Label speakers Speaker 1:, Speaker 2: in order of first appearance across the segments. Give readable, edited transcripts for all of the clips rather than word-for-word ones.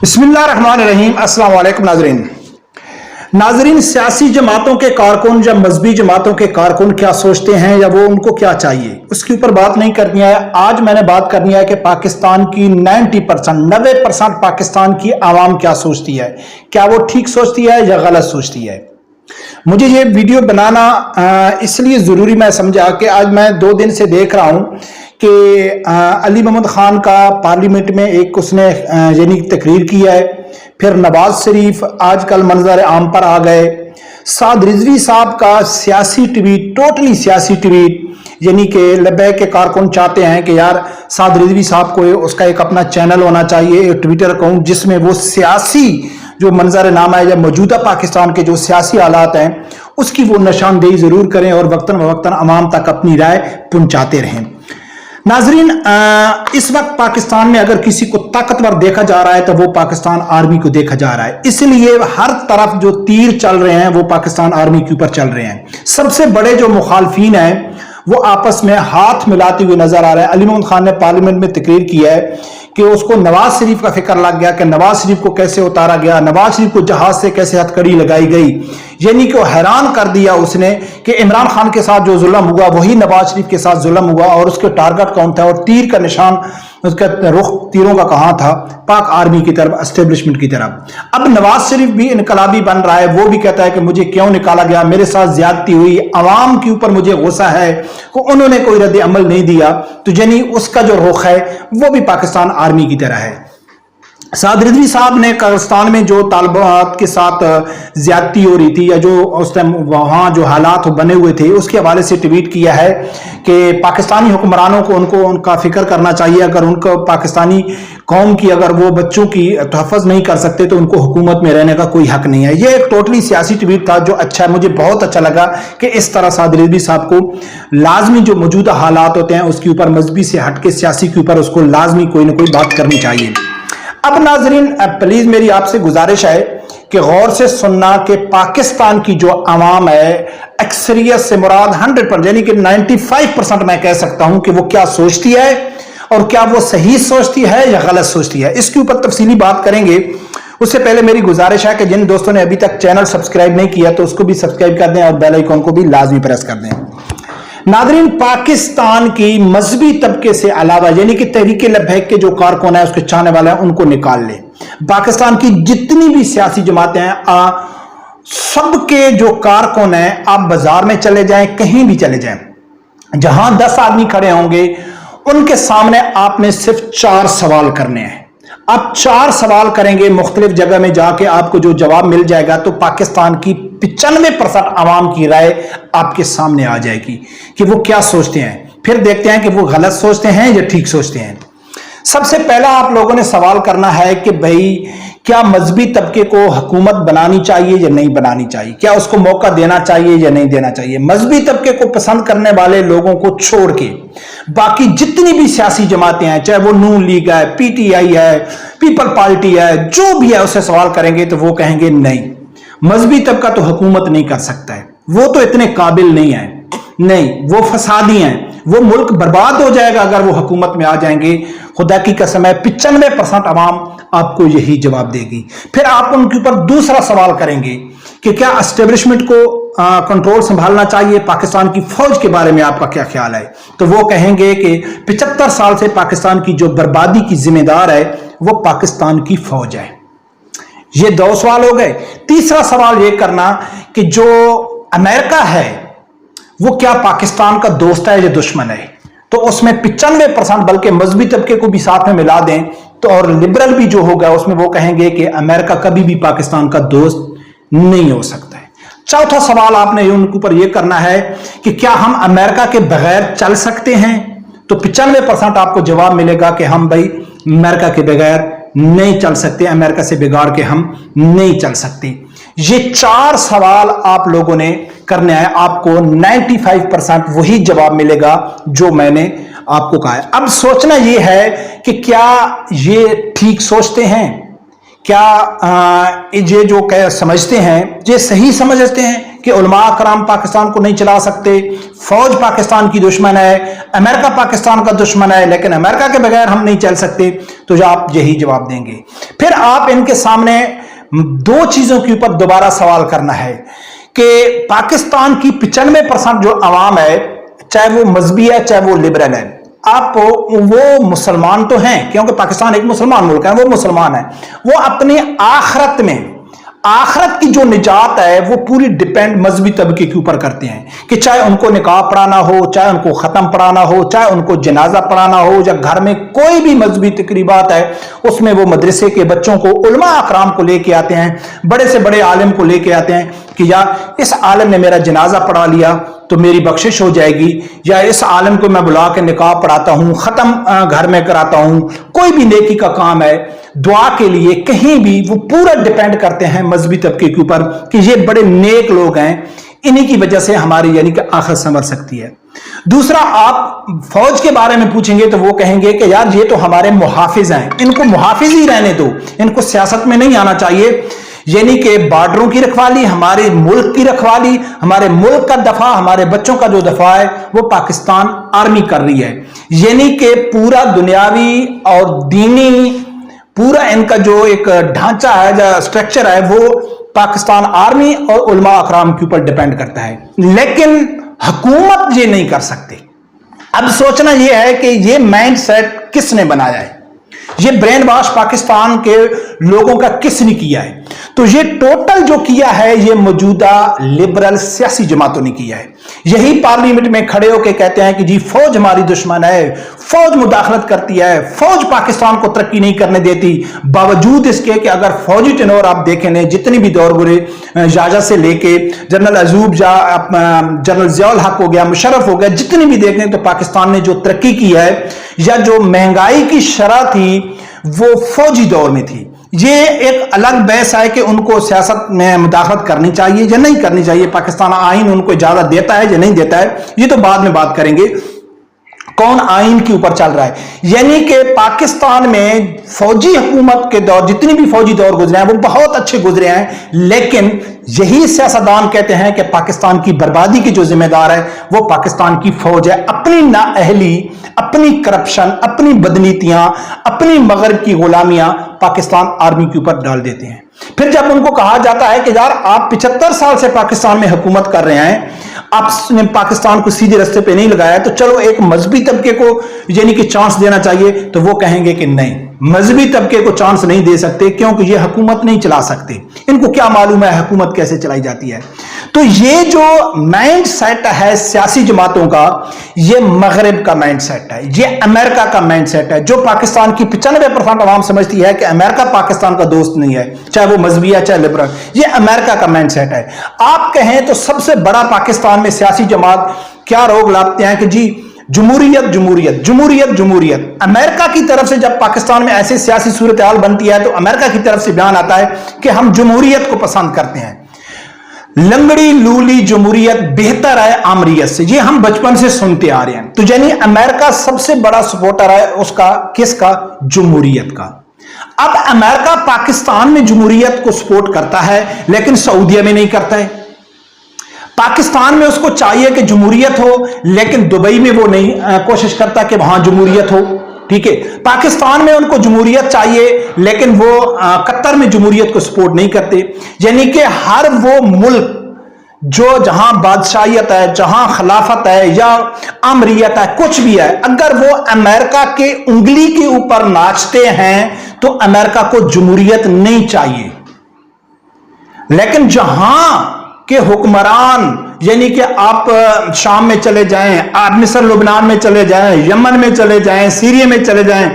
Speaker 1: बिस्मिल्लाहिर्रहमानिर्रहीम। अस्सलाम वालेकुम नाजरीन, सियासी जमातों के कारकुन या मजहबी जमातों के कारकुन क्या सोचते हैं या वो उनको क्या चाहिए, उसके ऊपर बात नहीं करनी है। आज मैंने बात करनी है कि पाकिस्तान की 90% पाकिस्तान की आवाम क्या सोचती है, क्या वो ठीक सोचती है या गलत सोचती है। मुझे ये वीडियो बनाना इसलिए ज़रूरी मैं समझा कि आज मैं 2 दिन से देख रहा हूँ कि अली मोहम्मद खान का पार्लियामेंट में एक उसने यानी तकरीर किया है, फिर नवाज शरीफ आजकल मंजर आम पर आ गए। साद रिजवी साहब का सियासी ट्वीट, टोटली सियासी ट्वीट, यानी कि लब्बैक के कारकुन चाहते हैं कि यार साद रिजवी साहब को उसका एक अपना चैनल होना चाहिए, एक ट्विटर अकाउंट, जिसमें वो सियासी जो मंजर नामा है या मौजूदा पाकिस्तान के जो सियासी हालात हैं उसकी वो निशानदेही जरूर करें और वक्तन फवक्तन अवाम तक अपनी राय पहुंचाते रहें। नाजरीन, इस वक्त पाकिस्तान में अगर किसी को ताकतवर देखा जा रहा है तो वो पाकिस्तान आर्मी को देखा जा रहा है। इसलिए हर तरफ जो तीर चल रहे हैं वो पाकिस्तान आर्मी के ऊपर चल रहे हैं। सबसे बड़े जो मुखालफीन हैं वो आपस में हाथ मिलाते हुए नजर आ रहे हैं। अली मोहम्मद खान ने पार्लियामेंट में तकरीर किया है कि उसको नवाज शरीफ का फिक्र लग गया कि नवाज शरीफ को कैसे उतारा गया, नवाज शरीफ को जहाज से कैसे हथकड़ी लगाई गई, यानी कि हैरान कर दिया उसने कि इमरान खान के साथ जो जुल्म हुआ वही नवाज शरीफ के साथ जुल्म हुआ और उसके टारगेट कौन था और तीर का निशान, उसका रुख तीरों का कहां था, पाक आर्मी की तरफ, एस्टेब्लिशमेंट की तरफ। अब नवाज शरीफ भी इनकलाबी बन रहा है, वो भी कहता है कि मुझे क्यों निकाला गया, मेरे साथ ज्यादती हुई, अवाम के ऊपर मुझे गुस्सा है कि उन्होंने कोई रद्द अमल नहीं दिया। तो यानी उसका जो रुख है वो भी पाकिस्तान आर्मी की तरह है। साद रिजवी साहब ने कब्रिस्तान में जो तालिबात के साथ ज्यादती हो रही थी या जो उस टाइम वहां जो हालात बने हुए थे उसके हवाले से ट्वीट किया है कि पाकिस्तानी हुक्मरानों को उनका फिक्र करना चाहिए। अगर उनको पाकिस्तानी कौम की अगर वो बच्चों की तहफ़्फ़ुज़ नहीं कर सकते तो उनको हुकूमत में रहने का कोई हक नहीं है। ये एक टोटली सियासी ट्वीट था जो अच्छा है, मुझे बहुत अच्छा लगा कि इस तरह साद रिजवी साहब को लाजमी जो मौजूदा हालात होते हैं उसके ऊपर मजहबी से हट के सियासी के ऊपर उसको लाजमी कोई ना कोई बात करनी चाहिए। अब नाजरीन, प्लीज मेरी आपसे गुजारिश है कि गौर से सुनना कि पाकिस्तान की जो आवाम है अक्सरियत से मुराद 100% यानी कि 95% मैं कह सकता हूं कि वो क्या सोचती है और क्या वो सही सोचती है या गलत सोचती है। इसके ऊपर तफसीली बात करेंगे। उससे पहले मेरी गुजारिश है कि जिन दोस्तों ने अभी तक चैनल सब्सक्राइब नहीं किया तो उसको भी सब्सक्राइब कर दें और बेल आइकन को भी लाजमी प्रेस कर दें। नादरीन, पाकिस्तान की मजहबी तबके से अलावा यानी कि तहरीक लब्बैक के जो कारकुन है उसके चाहने वाले हैं उनको निकाल ले। पाकिस्तान की जितनी भी सियासी जमातें हैं सबके जो कारकुन हैं, आप बाजार में चले जाएं, कहीं भी चले जाएं, जहां 10 आदमी खड़े होंगे उनके सामने आपने सिर्फ 4 सवाल करने हैं। आप 4 सवाल करेंगे मुख्तलिफ जगह में जाके आपको जो जवाब मिल जाएगा तो पाकिस्तान की 95% आवाम की राय आपके सामने आ जाएगी कि वो क्या सोचते हैं। फिर देखते हैं कि वो गलत सोचते हैं या ठीक सोचते हैं। सबसे पहला आप लोगों ने सवाल करना है कि भाई क्या मजहबी तबके को हुकूमत बनानी चाहिए या नहीं बनानी चाहिए, क्या उसको मौका देना चाहिए या नहीं देना चाहिए। मजहबी तबके को पसंद करने वाले लोगों को छोड़ के बाकी जितनी भी सियासी जमातें हैं, चाहे वो नून लीग है, पीटीआई है, पीपल पार्टी है, जो भी है, उससे सवाल करेंगे तो वो कहेंगे नहीं, मजहबी तबका तो हुकूमत नहीं कर सकता है, वो तो इतने काबिल नहीं है, नहीं वो फसादी हैं, वो मुल्क बर्बाद हो जाएगा अगर वो हुकूमत में आ जाएंगे। खुदा की कसम है 95% अवाम आपको यही जवाब देगी। फिर आप उनके ऊपर दूसरा सवाल करेंगे कि क्या एस्टेब्लिशमेंट को कंट्रोल संभालना चाहिए, पाकिस्तान की फौज के बारे में आपका क्या ख्याल है, तो वो कहेंगे कि 75 साल से पाकिस्तान की जो बर्बादी की जिम्मेदार है वो पाकिस्तान की फौज है। ये 2 सवाल हो गए। तीसरा सवाल ये करना कि जो अमेरिका है वो क्या पाकिस्तान का दोस्त है या दुश्मन है, तो उसमें 95% बल्कि मजहबी तबके को भी साथ में मिला दें तो और लिबरल भी जो होगा उसमें वो कहेंगे कि अमेरिका कभी भी पाकिस्तान का दोस्त नहीं हो सकता है। चौथा सवाल आपने उनके ऊपर यह करना है कि क्या हम अमेरिका के बगैर चल सकते हैं, तो 95% आपको जवाब मिलेगा कि हम भाई अमेरिका के बगैर नहीं चल सकते, अमेरिका से बिगाड़ के हम नहीं चल सकते। ये 4 सवाल आप लोगों ने करने हैं, आपको 95% वही जवाब मिलेगा जो मैंने आपको कहा है। अब सोचना यह है कि क्या ये ठीक सोचते हैं, क्या ये जो समझते हैं ये सही समझते हैं कि उलमा कराम पाकिस्तान को नहीं चला सकते, फौज पाकिस्तान की दुश्मन है, अमेरिका पाकिस्तान का दुश्मन है, लेकिन अमेरिका के बगैर हम नहीं चल सकते, तो आप यही जवाब देंगे। फिर आप इनके सामने दो चीजों के ऊपर दोबारा सवाल करना है कि पाकिस्तान की 95% जो आवाम है, चाहे वो मजहबी है चाहे वो लिबरल है, आप वो मुसलमान तो हैं, क्योंकि पाकिस्तान एक मुसलमान मुल्क है, वो मुसलमान है, वो अपनी आखिरत में, आखिरत की जो निजात है वो पूरी डिपेंड मजहबी तबके के ऊपर करते हैं कि चाहे उनको निकाह पढ़ाना हो, चाहे उनको खत्म पढ़ाना हो, चाहे उनको जनाजा पढ़ाना हो, या घर में कोई भी मजहबी तकरीबात है उसमें वो मदरसे के बच्चों को, उलमा अकराम को लेके आते हैं, बड़े से बड़े आलिम को लेके आते हैं कि यार इस आलिम ने मेरा जनाजा पढ़ा लिया तो मेरी बख्शिश हो जाएगी, या इस आलिम को मैं बुला के निकाह पढ़ाता हूं, खत्म घर में कराता हूं, कोई भी नेकी का काम है, दुआ के लिए कहीं भी वो पूरा डिपेंड करते हैं मजहबी तबके के ऊपर कि ये बड़े नेक लोग हैं, इन्हीं की वजह से हमारी यानी कि आखिरत संवर सकती है। दूसरा, आप फौज के बारे में पूछेंगे तो वो कहेंगे कि यार ये तो हमारे मुहाफिज हैं, इनको मुहाफिज ही रहने दो, इनको सियासत में नहीं आना चाहिए, यानी कि बॉर्डरों की रखवाली, हमारे मुल्क की रखवाली, हमारे मुल्क का दफा, हमारे बच्चों का जो दफा है वो पाकिस्तान आर्मी कर रही है, यानी कि पूरा दुनियावी और दीनी पूरा इनका जो एक ढांचा है, जो स्ट्रक्चर है, वो पाकिस्तान आर्मी और उलमा अकराम के ऊपर डिपेंड करता है, लेकिन हुकूमत ये नहीं कर सकती। अब सोचना यह है कि ये माइंड सेट किसने बनाया है, ये ब्रेन वॉश पाकिस्तान के लोगों का किसने किया है? तो ये टोटल जो किया है ये मौजूदा लिबरल सियासी जमातों ने किया है। यही पार्लियामेंट में खड़े होकर कहते हैं कि जी फौज हमारी दुश्मन है, फौज मुदाखलत करती है, फौज पाकिस्तान को तरक्की नहीं करने देती, बावजूद इसके कि अगर फौजी टेनोर आप देखें, जितनी भी दौर गुरे, जाजा से लेके जनरल अजूब, जनरल जियाउल हक हो गया, मुशर्रफ हो गया, जितनी भी देखें तो पाकिस्तान ने जो तरक्की की है या जो महंगाई की शरह थी वो फौजी दौर में थी। ये एक अलग बहस है कि उनको सियासत में मुदाखलत करनी चाहिए या नहीं करनी चाहिए, पाकिस्तान आइन उनको इजाजत देता है या नहीं देता है, ये तो बाद में बात करेंगे, कौन आइन के ऊपर चल रहा है। यानी कि पाकिस्तान में फौजी हुकूमत के दौर, जितनी भी फौजी दौर गुजरे हैं वो बहुत अच्छे गुजरे हैं, लेकिन यही सियासतदान कहते हैं कि पाकिस्तान की बर्बादी की जो जिम्मेदार है वो पाकिस्तान की फौज है। अपनी नाअहली, अपनी करप्शन, अपनी बदनीतियां, अपनी मगरब की गुलामियां पाकिस्तान आर्मी के ऊपर डाल देते हैं। फिर जब उनको कहा जाता है कि यार आप 75 साल से पाकिस्तान में हुकूमत कर रहे हैं, आपने पाकिस्तान को सीधे रास्ते पे नहीं लगाया, तो चलो एक मजहबी तबके को यानी कि चांस देना चाहिए, तो वो कहेंगे कि नहीं, मजहबी तबके को चांस नहीं दे सकते क्योंकि ये हुकूमत नहीं चला सकते, इनको क्या मालूम है हुकूमत कैसे चलाई जाती है। तो ये जो माइंड सेट है सियासी जमातों का, ये मगरब का माइंड सेट है, ये अमेरिका का माइंड सेट है, जो पाकिस्तान की 95% आवाम समझती है कि अमेरिका पाकिस्तान का दोस्त नहीं है, चाहे वो मजहबी है चाहे लिबरल, ये अमेरिका का माइंड सेट है। आप कहें तो सबसे बड़ा पाकिस्तान में सियासी जमात क्या रोग लाते हैं कि जी जमहूरियत जमहूरियत जमहूरियत जमहूरियत। अमेरिका की तरफ से जब पाकिस्तान में ऐसी सियासी सूरत हाल बनती है तो अमेरिका की तरफ से बयान आता है कि हम जमहूरियत को पसंद करते हैं, लंगड़ी लूली जमहूरियत बेहतर है आमरीयत से, ये हम बचपन से सुनते आ रहे हैं। तो यानी अमेरिका सबसे बड़ा सपोर्टर है उसका, किसका? जमहूरियत का। अब अमेरिका पाकिस्तान में जमहूरियत को सपोर्ट करता है लेकिन सऊदीया में नहीं करता है। पाकिस्तान में उसको चाहिए कि जमहूरियत हो, लेकिन दुबई में वो नहीं कोशिश करता कि वहां जमहूरियत हो, ठीक है। पाकिस्तान में उनको जमहूरियत चाहिए लेकिन वो कतर में जमहूरियत को सपोर्ट नहीं करते। यानी कि हर वो मुल्क जो जहां बादशाहियत है, जहां खिलाफत है या अमरीयत है, कुछ भी है, अगर वो अमेरिका के उंगली के ऊपर नाचते हैं तो अमेरिका को जमहूरियत नहीं चाहिए। लेकिन जहां के हुक्मरान, यानी कि आप शाम में चले जाएं, आप मिस्र लुबनान में चले जाएं, यमन में चले जाएं, सीरिया में चले जाएं,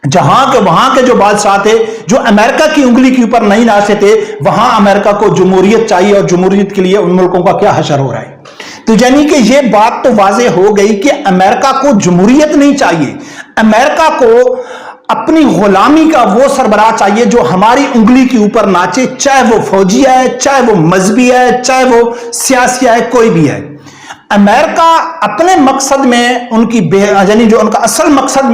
Speaker 1: जहां के वहां के जो बादशाह थे जो अमेरिका की उंगली के ऊपर नहीं नाचते थे, वहां अमेरिका को जमहूरियत चाहिए और जमहूरियत के लिए उन मुल्कों का क्या हशर हो रहा है। तो यानी कि ये बात तो वाज़ेह हो गई कि अमेरिका को जमहूरियत नहीं चाहिए, अमेरिका को अपनी गुलामी का वो सरबराह चाहिए जो हमारी उंगली के ऊपर नाचे, चाहे वो फौजी है, चाहे वो मजहबी है, चाहे वो सियासी है, कोई भी है। अमेरिका अपने मकसद में उनकी यानी जो उनका असल मकसद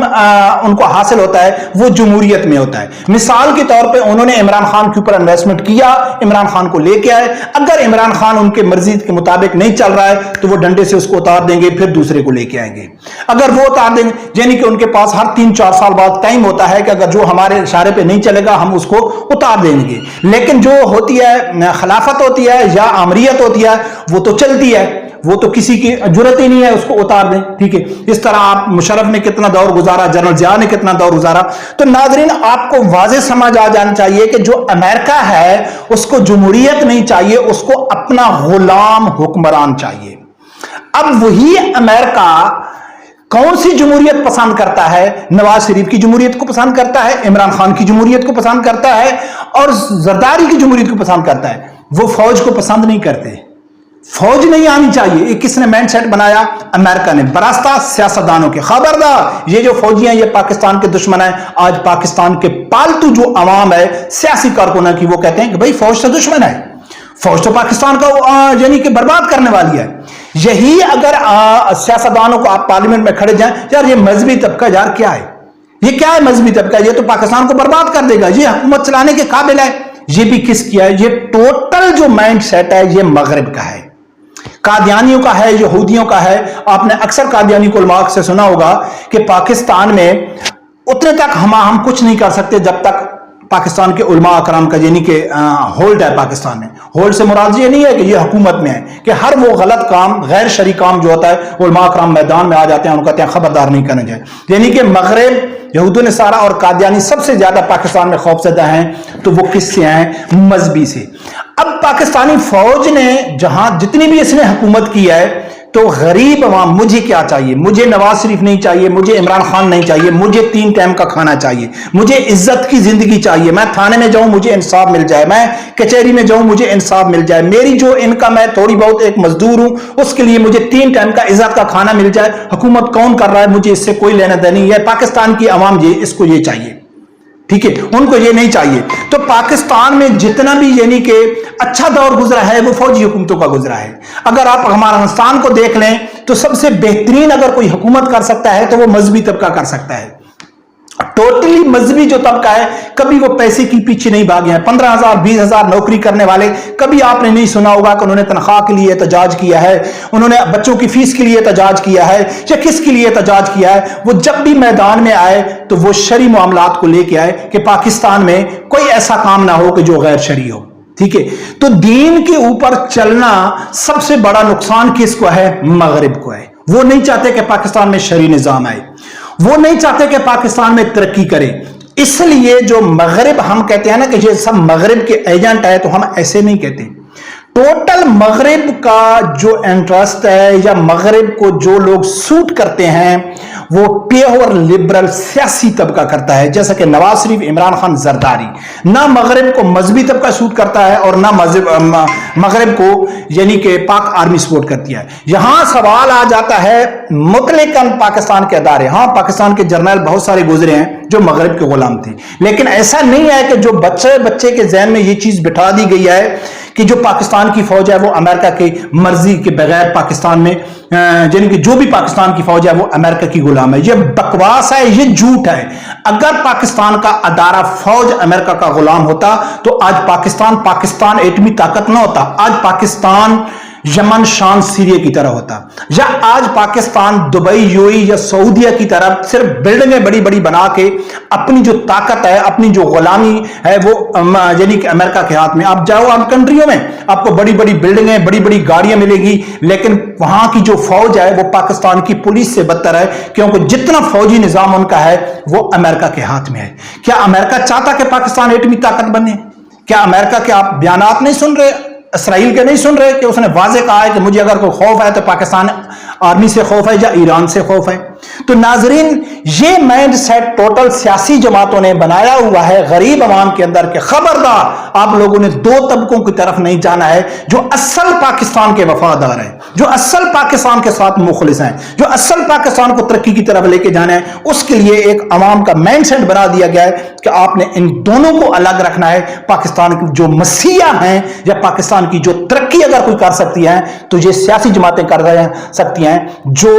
Speaker 1: उनको हासिल होता है वो जमहूरियत में होता है। मिसाल के तौर पे उन्होंने इमरान खान के ऊपर इन्वेस्टमेंट किया, इमरान खान को लेके आए, अगर इमरान खान उनके मर्जी के मुताबिक नहीं चल रहा है तो वो डंडे से उसको उतार देंगे, फिर दूसरे को लेके आएंगे। अगर वो उतार देंगे, यानी कि उनके पास हर 3-4 साल बाद टाइम होता है कि अगर जो हमारे इशारे पे नहीं चलेगा हम उसको उतार देंगे। लेकिन जो होती है खिलाफत होती है या आमरीत होती है वो तो चलती है, वो तो किसी की जरूरत ही नहीं है उसको उतार दें। ठीक है, इस तरह आप मुशर्रफ ने कितना दौर गुजारा, जनरल जिया ने कितना दौर गुजारा। तो नाजरीन आपको वाज़ेह समझ आ जाना चाहिए कि जो अमेरिका है उसको जमहूरियत नहीं चाहिए, उसको अपना गुलाम हुक्मरान चाहिए। अब वही अमेरिका कौन सी जमहूरियत पसंद करता है? नवाज शरीफ की जमहूरियत को पसंद करता है, इमरान खान की जमहूरियत को पसंद करता है और जरदारी की जमहूरियत को पसंद करता है। वो फौज को पसंद नहीं करते, फौज नहीं आनी चाहिए। ये किसने माइंडसेट बनाया? अमेरिका ने, बरास्ता सियासतदानों के। खबरदार, ये जो फौजी हैं ये पाकिस्तान के दुश्मन हैं। आज पाकिस्तान के पालतू जो अवाम है सियासी कारकुनों की, वो कहते हैं कि भाई फौज तो दुश्मन है, फौज तो पाकिस्तान का यानी कि बर्बाद करने वाली है। यही अगर सियासतदानों को आप पार्लियामेंट में खड़े जाएं, यार ये मजहबी तबका यार क्या है, ये क्या है मजहबी तबका, ये तो पाकिस्तान को बर्बाद कर देगा, ये हुकूमत चलाने के काबिल है। ये भी किस किया है? ये टोटल जो माइंड सेट है ये मगरिब का है, कादियानियों का है, यहूदियों का है। आपने अक्सर कादियानी को उलमा से सुना होगा कि पाकिस्तान में उतने तक हम कुछ नहीं कर सकते जब तक पाकिस्तान के उलमा अकराम का यानी कि होल्ड है पाकिस्तान में। होल्ड से मुराद ये नहीं है कि ये हुकूमत में है कि हर वो गलत काम, गैर शरई काम जो होता है उलमा अकराम मैदान में आ जाते हैं, उनको कहते हैं खबरदार नहीं करना चाहिए। यानी कि मगरिब, यहूदो नसारा और कादियानी सबसे ज्यादा पाकिस्तान में खौफजदा हैं, तो वो किससे हैं? मजहबी से। अब पाकिस्तानी फौज ने जहां जितनी भी इसने हुकूमत की है, तो गरीब अवाम, मुझे क्या चाहिए? मुझे नवाज शरीफ नहीं चाहिए, मुझे इमरान खान नहीं चाहिए, मुझे 3 टाइम का खाना चाहिए, मुझे इज्जत की जिंदगी चाहिए। मैं थाने में जाऊं मुझे इंसाफ मिल जाए, मैं कचहरी में जाऊं मुझे इंसाफ मिल जाए, मेरी जो इनकम है थोड़ी बहुत, एक मजदूर हूं, उसके लिए मुझे 3 टाइम का इज्जत का खाना मिल जाए। हुकूमत कौन कर रहा है मुझे इससे कोई लेना देना नहीं है, पाकिस्तान की अवाम ये इसको ये चाहिए। ठीक है, उनको ये नहीं चाहिए। तो पाकिस्तान में जितना भी यानी कि अच्छा दौर गुजरा है वो फौजी हुकूमतों का गुजरा है। अगर आप हमारा हिंदुस्तान को देख लें तो सबसे बेहतरीन अगर कोई हुकूमत कर सकता है तो वो मजहबी तबका कर सकता है। टोटली मजहबी जो तबका है, कभी वो पैसे के पीछे नहीं भागे हैं। 15,000 20,000 नौकरी करने वाले, कभी आपने नहीं सुना होगा कि उन्होंने तनख्वाह के लिए एहतजाज किया है, उन्होंने बच्चों की फीस के लिए एहतजाज किया है या किसके लिए एहतजाज किया है। वो जब भी मैदान में आए तो वो शरई मामलात को लेके आए कि पाकिस्तान में कोई ऐसा काम ना हो कि जो गैर शरई हो। ठीक है, तो दीन के ऊपर चलना सबसे बड़ा नुकसान किसको है? मगरिब को है। वो नहीं चाहते कि पाकिस्तान में शरई निजाम आए, वो नहीं चाहते कि पाकिस्तान में तरक्की करे। इसलिए जो मगरिब हम कहते हैं ना कि ये सब मगरिब के एजेंट है, तो हम ऐसे नहीं कहते। टोटल मगरिब का जो इंटरेस्ट है या मगरिब को जो लोग सूट करते हैं वो प्योर लिबरल सियासी तबका करता है, जैसा कि नवाज शरीफ, इमरान खान, जरदारी। ना मगरिब को मजहबी तबका सूट करता है और ना मगरिब को यानी कि पाक आर्मी सपोर्ट करती है। यहां सवाल आ जाता है मुतलकन पाकिस्तान के अदारे। हाँ, पाकिस्तान के जर्नल बहुत सारे गुजरे हैं जो मगरिब के गुलाम थे, लेकिन ऐसा नहीं है कि जो बच्चे के जहन में ये चीज बिठा दी गई है कि जो पाकिस्तान की फौज है वो अमेरिका की मर्जी के बगैर पाकिस्तान में, यानी कि जो भी पाकिस्तान की फौज है वो अमेरिका की गुलाम है। ये बकवास है, ये झूठ है। अगर पाकिस्तान का अदारा फौज अमेरिका का गुलाम होता तो आज पाकिस्तान एटमी ताकत ना होता। आज पाकिस्तान यमन, शाम, सीरिया की तरह होता, या आज पाकिस्तान दुबई, यूएई या सऊदीया की तरह सिर्फ बिल्डिंगें बड़ी बड़ी बना के अपनी जो ताकत है, अपनी जो गुलामी है वो यानी कि अमेरिका के हाथ में। आप जाओ आप कंट्रियों में, आपको बड़ी बड़ी बिल्डिंगें, बड़ी बड़ी गाड़ियां मिलेगी, लेकिन वहां की जो फौज है वो पाकिस्तान की पुलिस से बदतर है, क्योंकि जितना फौजी निजाम उनका है वो अमेरिका के हाथ में है। क्या अमेरिका चाहता कि पाकिस्तान एटमी ताकत बने? क्या अमेरिका के आप बयानात नहीं सुन रहे, इसराइल के नहीं सुन रहे कि उसने वाज़ेह कहा है कि मुझे अगर कोई खौफ है तो पाकिस्तान आर्मी से खौफ है या ईरान से खौफ है? तो नाजरीन, ये माइंड सेट टोटल सियासी जमातों ने बनाया हुआ है गरीब अवाम के अंदर के खबरदार आप लोगों ने 2 तबकों की तरफ नहीं जाना है। जो असल पाकिस्तान के वफादार हैं, जो असल पाकिस्तान के साथ मुखलिस हैं, जो असल पाकिस्तान को तरक्की की तरफ लेके जाना है, उसके लिए एक अवाम का माइंड सेट बना दिया गया है कि आपने इन दोनों को अलग रखना है। पाकिस्तान की जो मसीहा हैं या पाकिस्तान की जो तरक्की तरक्की अगर कोई कर सकती है तो ये सियासी जमातें कर सकती हैं, जो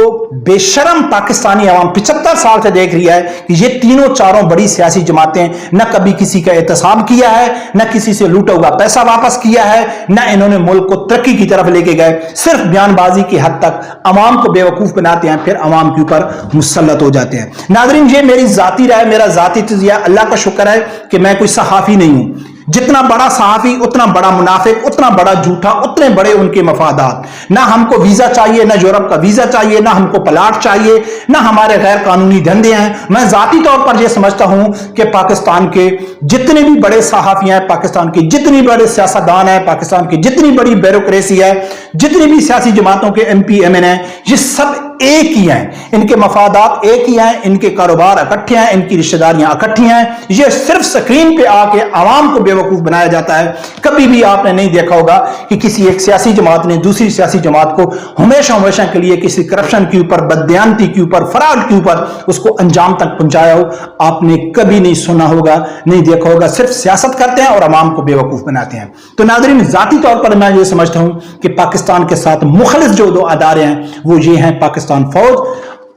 Speaker 1: बेशरम पाकिस्तानी अवाम 75 साल से देख रही है कि ये तीनों चारों बड़ी सियासी जमातें न कभी किसी का एहतसाब किया है, न किसी से लूटा हुआ पैसा वापस किया है, न इन्होंने मुल्क को तरक्की की तरफ लेके गए, सिर्फ बयानबाजी की हद तक अवाम को बेवकूफ बनाते हैं, फिर अवाम के ऊपर मुसल्लत हो जाते हैं। नाज़रीन, ये मेरी जाती राय, मेरा जाती तज़किया, अल्लाह का शुक्र है कि मैं कोई सहाफ़ी नहीं हूं। जितना बड़ा सहाफ़ी उतना बड़ा मुनाफिक, उतना बड़ा झूठा, उतने बड़े उनके मफादात। ना हमको वीजा चाहिए, ना यूरोप का वीजा चाहिए, ना हमको प्लाट चाहिए, ना हमारे गैर कानूनी धंधे हैं। मैं जाती तौर पर यह समझता हूं कि पाकिस्तान के जितने भी बड़े सहाफ़ी हैं, पाकिस्तान के जितने बड़े सियासतदान हैं, पाकिस्तान की जितनी बड़ी ब्यूरोक्रेसी है, जितनी भी सियासी जमातों के MP MN हैं, ये सब एक ही हैं, इनके मफादात एक ही हैं, इनके कारोबार इकट्ठे हैं, इनकी रिश्तेदारियां इकट्ठी हैं। ये सिर्फ स्क्रीन पे आके आवाम को बेवकूफ बनाया जाता है। कभी भी आपने नहीं देखा होगा कि किसी एक सियासी जमात ने दूसरी सियासी जमात को हमेशा हमेशा के लिए किसी करप्शन के ऊपर, बददयानती के ऊपर, फ्रॉड के ऊपर उसको अंजाम तक पहुंचाया हो। आपने कभी नहीं सुना होगा, नहीं देखा होगा। सिर्फ सियासत करते हैं और आवाम को बेवकूफ बनाते हैं। तो नाज़रीन, जाती तौर पर मैं ये समझता हूं कि पाकिस्तान के साथ मुखलिस जो दो अदारे हैं वो ये हैं, पाकिस्तान फौज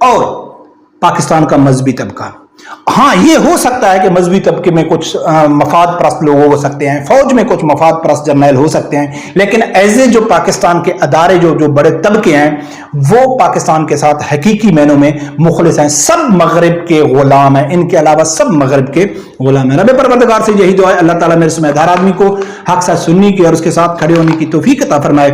Speaker 1: और पाकिस्तान का मजहबी तबका। हाँ, ये हो सकता है कि मजहबी तबके में कुछ मफाद परस्त लोग हो सकते हैं, फौज में कुछ मफाद परस्त जर्नैल हो सकते हैं, लेकिन एज ए जो पाकिस्तान के अदारे जो बड़े तबके हैं वो पाकिस्तान के साथ हकीकी मैनों में मुखलिस हैं। सब मगरिब के गुलाम हैं, इनके अलावा सब मगरिब के गुलाम हैं। रब परवरदिगार से यही दुआ है, अल्लाह ताला मेरे समझदार आदमी को हक साथ सुनने की और उसके साथ खड़े होने की तौफीक अता फरमाए।